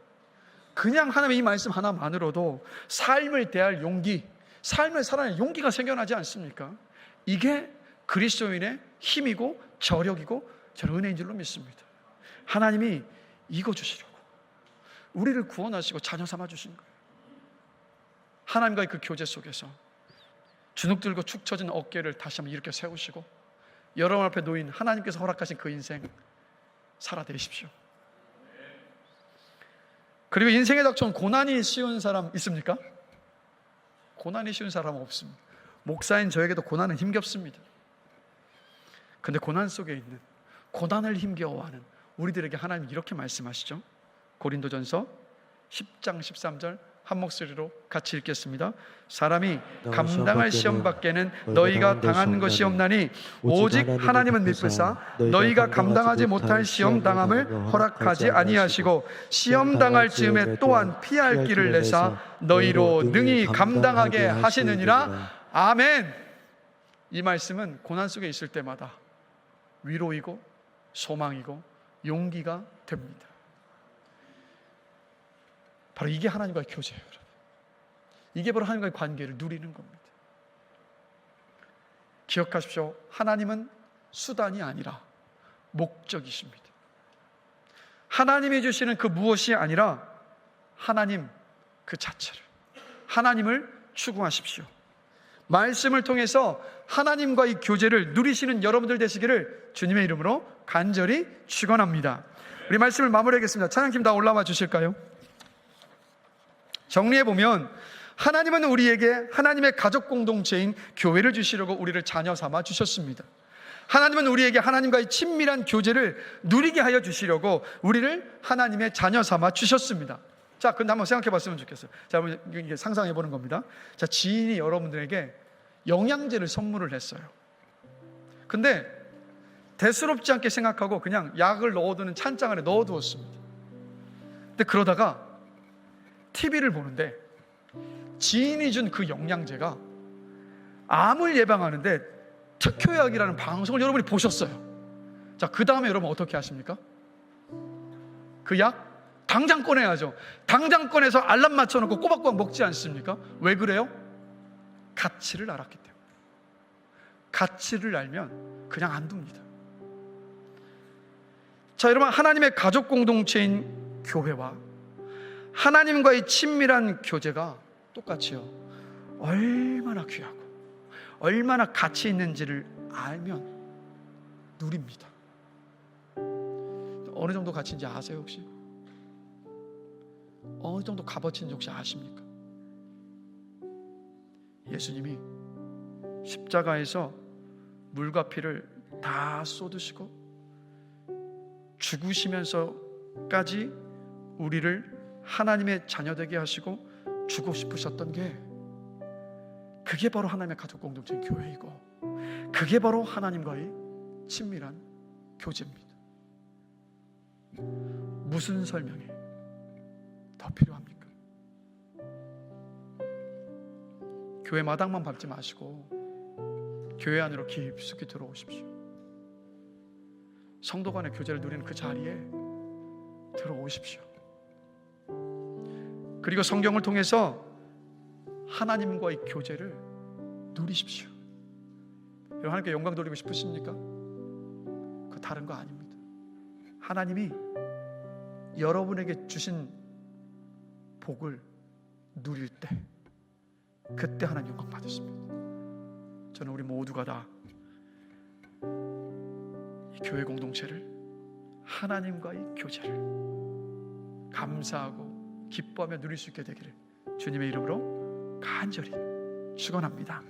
그냥 하나님의 이 말씀 하나만으로도 삶을 대할 용기, 삶을 살아낼 용기가 생겨나지 않습니까? 이게 그리스도인의 힘이고 저력이고 저는 은혜인 줄로 믿습니다. 하나님이 이거 주시려고 우리를 구원하시고 자녀 삼아 주신 거예요. 하나님과의 그 교제 속에서 주눅 들고 축 처진 어깨를 다시 한번 이렇게 세우시고 여러분 앞에 놓인 하나님께서 허락하신 그 인생 살아내십시오. 그리고 인생에 닥쳐온 고난이 쉬운 사람 있습니까? 고난이 쉬운 사람은 없습니다. 목사인 저에게도 고난은 힘겹습니다. 근데 고난 속에 있는 고난을 힘겨워하는 우리들에게 하나님이 이렇게 말씀하시죠. 고린도전서 10장 13절 한 목소리로 같이 읽겠습니다. 사람이 감당할 시험 밖에는 너희가 당한 것이 없나니 오직 하나님은 미쁘사 너희가 감당하지 못할 시험 당함을 허락하지 아니하시고 시험 당할 즈음에 또한 피할 길을 내사 너희로 능히 감당하게 하시느니라. 아멘. 이 말씀은 고난 속에 있을 때마다 위로이고 소망이고 용기가 됩니다. 바로 이게 하나님과의 교제예요, 여러분. 이게 바로 하나님과의 관계를 누리는 겁니다. 기억하십시오. 하나님은 수단이 아니라 목적이십니다. 하나님이 주시는 그 무엇이 아니라 하나님 그 자체를, 하나님을 추구하십시오. 말씀을 통해서 하나님과의 교제를 누리시는 여러분들 되시기를 주님의 이름으로 간절히 축원합니다. 우리 말씀을 마무리하겠습니다. 찬양팀 다 올라와 주실까요? 정리해보면 하나님은 우리에게 하나님의 가족 공동체인 교회를 주시려고 우리를 자녀 삼아 주셨습니다. 하나님은 우리에게 하나님과의 친밀한 교제를 누리게 하여 주시려고 우리를 하나님의 자녀 삼아 주셨습니다. 자, 근데 한번 생각해 봤으면 좋겠어요. 자, 이게 상상해 보는 겁니다. 자, 지인이 여러분들에게 영양제를 선물을 했어요. 근데 대수롭지 않게 생각하고 그냥 약을 넣어두는 찬장 안에 넣어두었습니다. 근데 그러다가 TV를 보는데 지인이 준 그 영양제가 암을 예방하는데 특효약이라는 방송을 여러분이 보셨어요. 자, 그 다음에 여러분 어떻게 하십니까? 그 약 당장 꺼내야죠. 당장 꺼내서 알람 맞춰놓고 꼬박꼬박 먹지 않습니까? 왜 그래요? 가치를 알았기 때문에. 가치를 알면 그냥 안 둡니다. 자, 여러분, 하나님의 가족 공동체인 교회와 하나님과의 친밀한 교제가 똑같이요. 얼마나 귀하고 얼마나 가치 있는지를 알면 누립니다. 어느 정도 가치인지 아세요 혹시? 어느 정도 값어치인지 혹시 아십니까? 예수님이 십자가에서 물과 피를 다 쏟으시고 죽으시면서까지 우리를 하나님의 자녀되게 하시고 주고 싶으셨던 게, 그게 바로 하나님의 가족 공동체 교회이고, 그게 바로 하나님과의 친밀한 교제입니다. 무슨 설명이 더 필요합니까? 교회 마당만 밟지 마시고 교회 안으로 깊숙이 들어오십시오. 성도 간의 교제를 누리는 그 자리에 들어오십시오. 그리고 성경을 통해서 하나님과의 교제를 누리십시오. 여러분, 하나님께 영광 돌리고 싶으십니까? 그 다른 거 아닙니다. 하나님이 여러분에게 주신 복을 누릴 때, 그때 하나님 영광 받으십니다. 저는 우리 모두가 다 이 교회 공동체를, 하나님과의 교제를 감사하고 기뻐하며 누릴 수 있게 되기를 주님의 이름으로 간절히 축원합니다.